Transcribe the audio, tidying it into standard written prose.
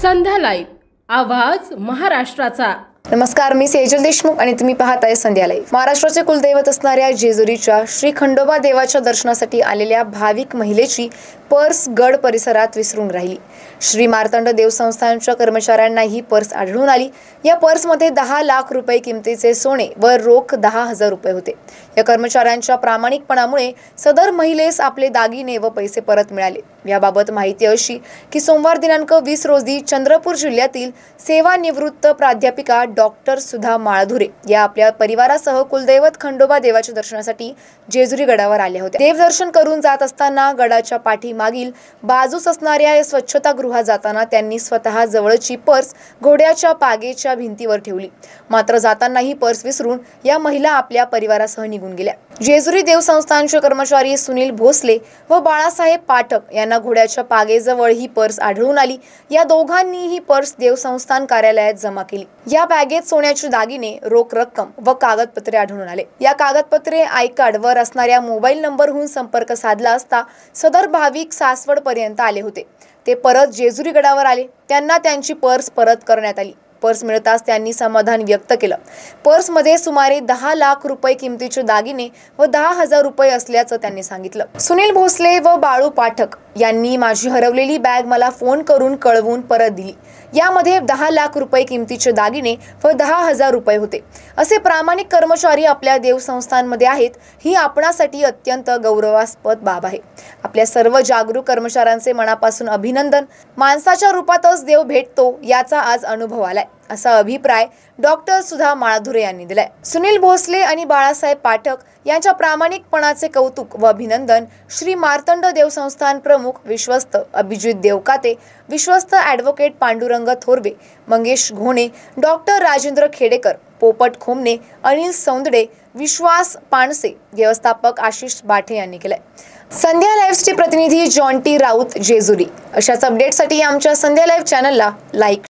संध्या live आवाज महाराष्ट्राचा। नमस्कार, मी सेजल देशमुख आणि तुम्ही पाहताय संध्या लाईव्ह। महाराष्ट्राचे कुलदैवत असणाऱ्या जेजुरीच्या श्री खंडोबा देवाच्या दर्शनासाठी आलेल्या भाविक महिलेची पर्स गड परिसरात विसरून राहिली। श्री मार्तंड देव संस्थानच्या कर्मचाऱ्यांना ही पर्स आढळून आली। या पर्समध्ये 10 लाख रुपये किमतीचे सोने व रोख 10,000 रुपये होते। या कर्मचाऱ्यांच्या प्रामाणिकपणामुळे सदर महिलेस आपले दागिने व पैसे परत मिळाले। याबाबत माहिती अशी की सोमवार दिनांक 20 रोजी चंद्रपूर जिल्ह्यातील सेवानिवृत्त प्राध्यापिका डॉक्टर सुधा माळधुरे या आपल्या परिवारासह कुलदैवत खंडोबा देवाच्या दर्शनासाठी जेजुरी गडावर आल्या होत्या। देवदर्शन करून जात असताना गडाच्या पाठीमागील बाजूस असणाऱ्या या स्वच्छतागृहात जाताना त्यांनी स्वतः जवळची पर्स घोड्याच्या पागेच्या भिंतीवर ठेवली। मात्र जाताना ही पर्स विसरून या महिला आपल्या परिवारासह निघून गेल्या। जेजुरी देव संस्थानचे कर्मचारी सुनील भोसले व बाळासाहेब पाठक यांना घोड्याच्या पागेजवळ ही पर्स आढळून आली। या दोघांनी ही पर्स देवसंस्थान कार्यालयात जमा केली। या बॅगेत सोन्याचे दागिने, रोख रक्कम व कागदपत्रे आढळून आले। या कागदपत्रे आय कार्ड वर असणाऱ्या मोबाईल नंबरहून संपर्क साधला असता सदर भाविक सासवड पर्यंत आले होते। ते परत जेजुरी गडावर आले। त्यांना त्यांची पर्स परत करण्यात आली। पर्स मिळताच त्यांनी समाधान व्यक्त केलं। पर्समध्ये सुमारे 10 लाख रुपये किमतीचे दागिने व 10,000 रुपये असल्याचं त्यांनी सांगितलं। सुनील भोसले व बाळू पाठक यांनी माझी हरवलेली बॅग मला फोन करून कळवून परत दिली। यामध्ये 10 लाख रुपये किमतीचे दागिने व 10,000 रुपये होते। असे प्रामाणिक कर्मचारी आपल्या देवसंस्थांमध्ये आहेत, ही आपणासाठी अत्यंत गौरवास्पद बाब आहे। आपल्या सर्व जागरूक कर्मचाऱ्यांचे मनापासून अभिनंदन। माणसाच्या रूपातच देव भेटतो याचा आज अनुभव आलाय, असा अभिप्राय डॉक्टर सुधा माळधुरे यांनी दिलाय। सुनील भोसले आणि बाळासाहेब पाठक यांच्या प्रामाणिकपणाचे कौतुक व अभिनंदन श्री मार्तंड देव संस्थान प्रमुख विश्वस्त अभिजित देवकाते, विश्वस्त ॲडव्होकेट पांडुरंग थोरवे, मंगेश घोणे, डॉक्टर राजेंद्र खेडेकर, पोपट खोमने, अनिल सौंदडे, विश्वास पाणसे, व्यवस्थापक आशिष बाठे यांनी केलाय। संध्या लाईव्हचे प्रतिनिधी जॉन्टी राऊत, जेजुरी। अशाच अपडेटसाठी आमच्या संध्या लाईव्ह चॅनलला लाईक